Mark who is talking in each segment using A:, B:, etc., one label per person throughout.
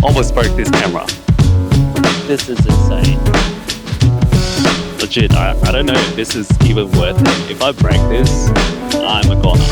A: Almost broke this camera. This is insane. Legit, I don't know if this is even worth it. If I break this, I'm a goner.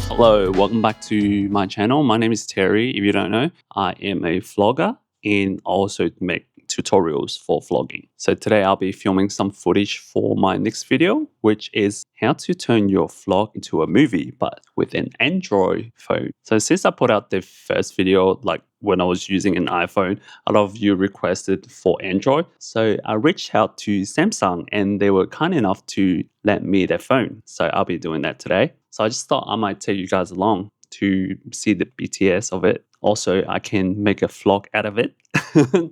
A: Hello, welcome back to my channel. My name is Terry. If you don't know, I am a vlogger and also make tutorials for vlogging. So today I'll be filming some footage for my next video, which is how to turn your vlog into a movie, but with an Android phone. So since I put out the first video, like when I was using an iPhone, a lot of you requested for Android. So I reached out to Samsung and they were kind enough to lend me their phone. So I'll be doing that today. So I just thought I might take you guys along to see the BTS of it. Also, I can make a vlog out of it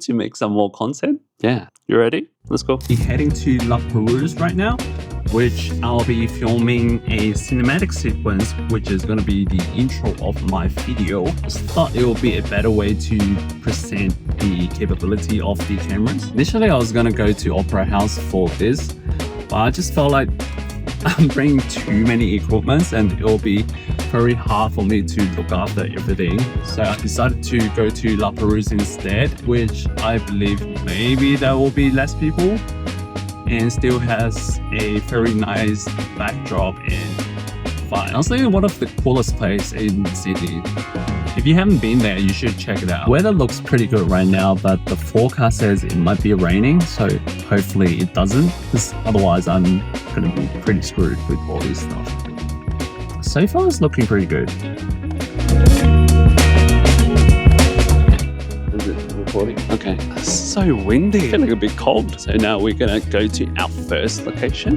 A: to make some more content. Yeah, you ready? Let's go. We're heading to La Perouse right now, which I'll be filming a cinematic sequence, which is going to be the intro of my video. I just thought it would be a better way to present the capability of the cameras. Initially, I was going to go to Opera House for this, but I just felt like I'm bringing too many equipments and it will be very hard for me to look after everything. So I decided to go to La Perouse instead, which I believe maybe there will be less people and still has a very nice backdrop and vibe. Honestly, one of the coolest places in the city. If you haven't been there, you should check it out. Weather looks pretty good right now, but the forecast says it might be raining, so hopefully it doesn't, because otherwise I'm gonna be pretty screwed with all this stuff. So far it's looking pretty good. Is it recording? Okay. It's so windy. It's feeling a bit cold. So now we're gonna go to our first location.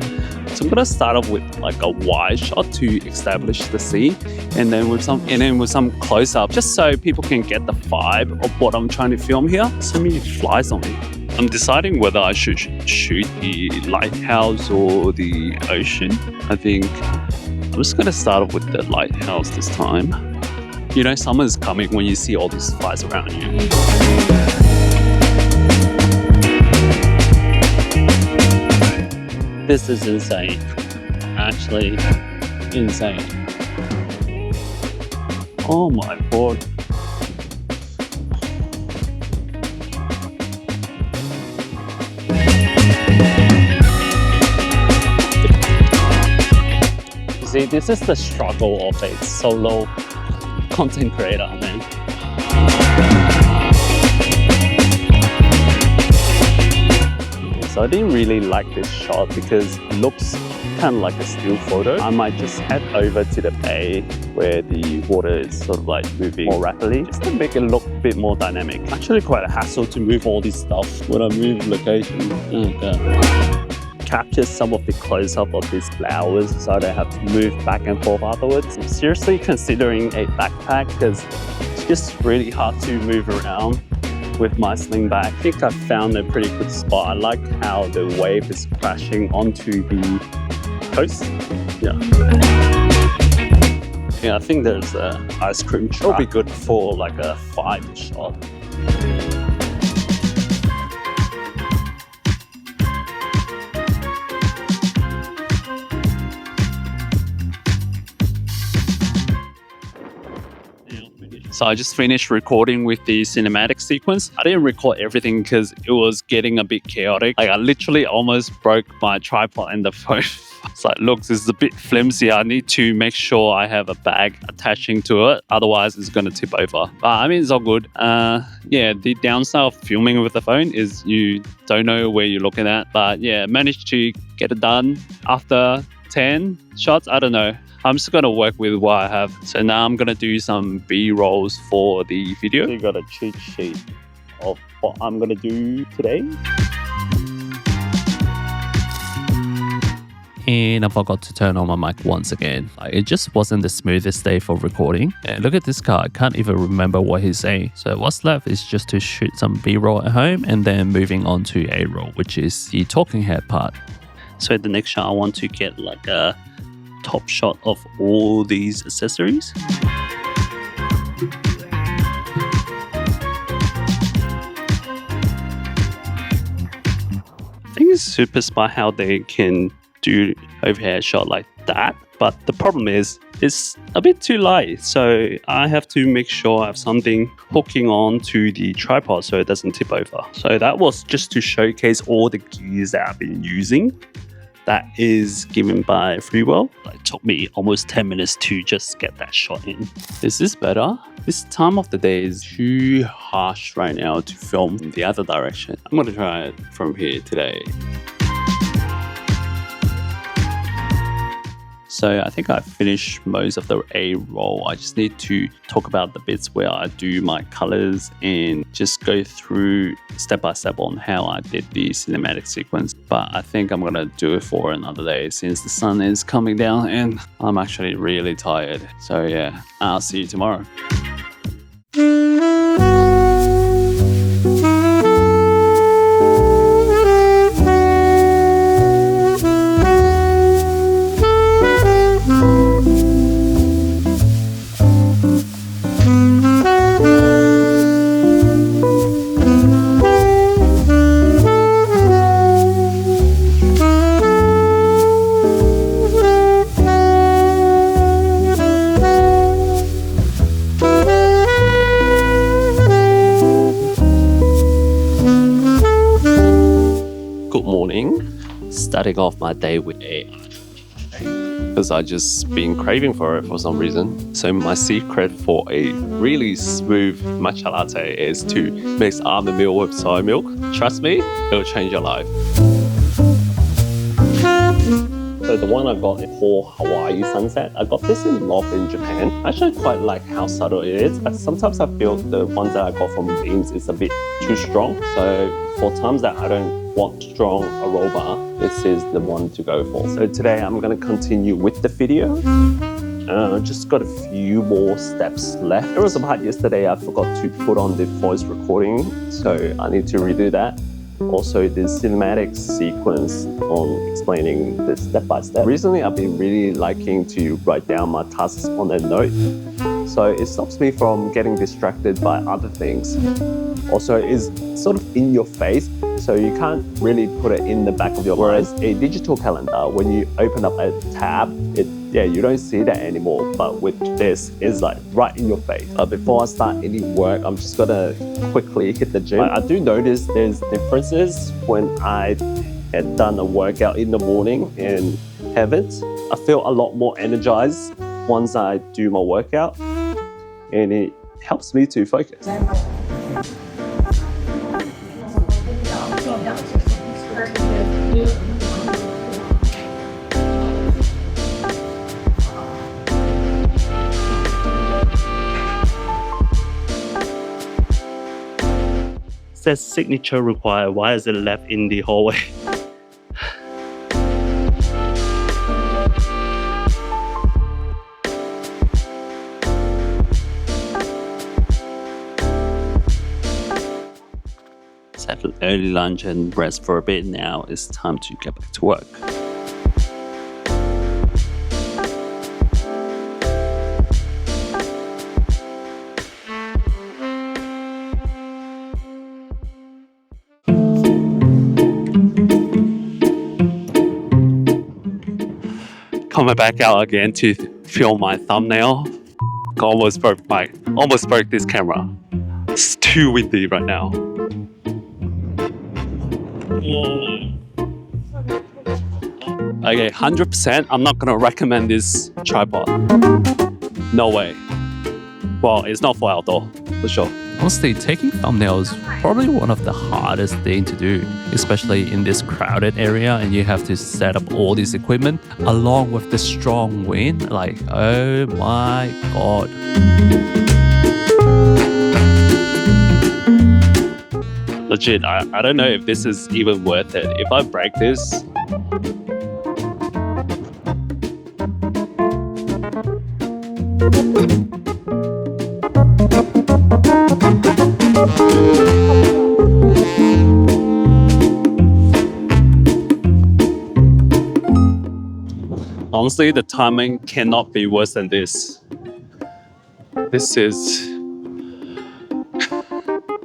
A: So I'm gonna start off with like a wide shot to establish the scene, and then with some close-up, just so people can get the vibe of what I'm trying to film here. So many flies on me. I'm deciding whether I should shoot the lighthouse or the ocean. I think I'm just gonna start off with the lighthouse this time. You know, summer's coming when you see all these flies around you. This is insane. Actually, insane. Oh my god. See, this is the struggle of a solo content creator, man. So I didn't really like this shot because it looks kind of like a still photo. I might just head over to the bay where the water is sort of like moving more rapidly, just to make it look a bit more dynamic. Actually quite a hassle to move all this stuff when I move location. Oh god. Capture some of the close-up of these flowers so I don't have to move back and forth afterwards. I'm seriously considering a backpack because it's just really hard to move around with my sling bag. I think I found a pretty good spot. I like how the wave is crashing onto the coast. Yeah, I think there's an ice cream truck. It'll be good for like a 5 shot. So I just finished recording with the cinematic sequence. I didn't record everything because it was getting a bit chaotic. Like I literally almost broke my tripod and the phone. It's like, look, this is a bit flimsy. I need to make sure I have a bag attaching to it. Otherwise, it's going to tip over. But I mean, it's all good. Yeah, the downside of filming with the phone is you don't know where you're looking at. But yeah, managed to get it done after 10 shots. I don't know. I'm just going to work with what I have. So now I'm going to do some B-rolls for the video. You got a cheat sheet of what I'm going to do today. And I forgot to turn on my mic once again. It just wasn't the smoothest day for recording. And look at this guy, I can't even remember what he's saying. So what's left is just to shoot some B-roll at home and then moving on to A-roll, which is the talking head part. So the next shot, I want to get like a top shot of all these accessories. I think it's super smart how they can do overhead shot like that, but the problem is it's a bit too light, so I have to make sure I have something hooking on to the tripod so it doesn't tip over. So that was just to showcase all the gears that I've been using. That is given by Freewell. It took me almost 10 minutes to just get that shot in. Is this better? This time of the day is too harsh right now to film in the other direction. I'm gonna try it from here today. So I think I finished most of the A roll. I just need to talk about the bits where I do my colors and just go through step by step on how I did the cinematic sequence. But I think I'm gonna do it for another day since the sun is coming down and I'm actually really tired. So yeah, I'll see you tomorrow. Starting off my day with a because I just been craving for it for some reason. So my secret for a really smooth matcha latte is to mix almond milk with soy milk. Trust me, it'll change your life. So the one I got is for Hawaii Sunset. I got this in Love in Japan. I actually quite like how subtle it is, but sometimes I feel the ones that I got from Beams is a bit too strong. So for times that I don't want strong aroma, this is the one to go for. So today I'm going to continue with the video. Just got a few more steps left. There was a part yesterday I forgot to put on the voice recording, so I need to redo that. Also the cinematic sequence on explaining the step by step. Recently I've been really liking to write down my tasks on a note, so it stops me from getting distracted by other things. Also it's sort of in your face, so you can't really put it in the back of your mind. Whereas a digital calendar, when you open up a tab, you don't see that anymore. But with this, it's like right in your face. Before I start any work, I'm just gonna quickly hit the gym. I do notice there's differences when I had done a workout in the morning and haven't. I feel a lot more energized once I do my workout, and it helps me to focus. Says signature required. Why is it left in the hallway? Let's have an early lunch and rest for a bit. Now it's time to get back to work. Coming back out again to film my thumbnail. Almost broke this camera. It's too windy right now. Okay, 100%. I'm not gonna recommend this tripod. No way. Well, it's not for outdoor, for sure. Honestly, taking thumbnails is probably one of the hardest things to do, especially in this crowded area and you have to set up all this equipment along with the strong wind. Like, oh my god. Legit, I don't know if this is even worth it. If I break this, honestly, the timing cannot be worse than this. This is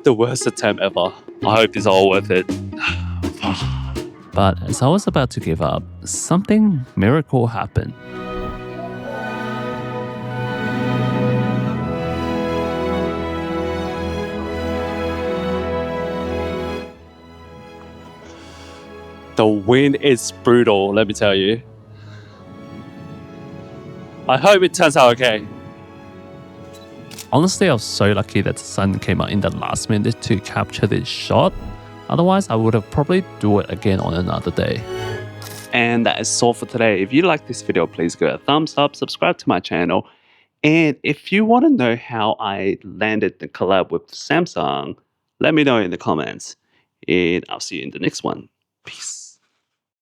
A: the worst attempt ever. I hope it's all worth it. But as I was about to give up, something miracle happened. The wind is brutal, let me tell you. I hope it turns out okay. Honestly, I was so lucky that the sun came out in the last minute to capture this shot. Otherwise, I would have probably do it again on another day. And that is all for today. If you like this video, please give it a thumbs up, subscribe to my channel. And if you want to know how I landed the collab with Samsung, let me know in the comments. And I'll see you in the next one. Peace.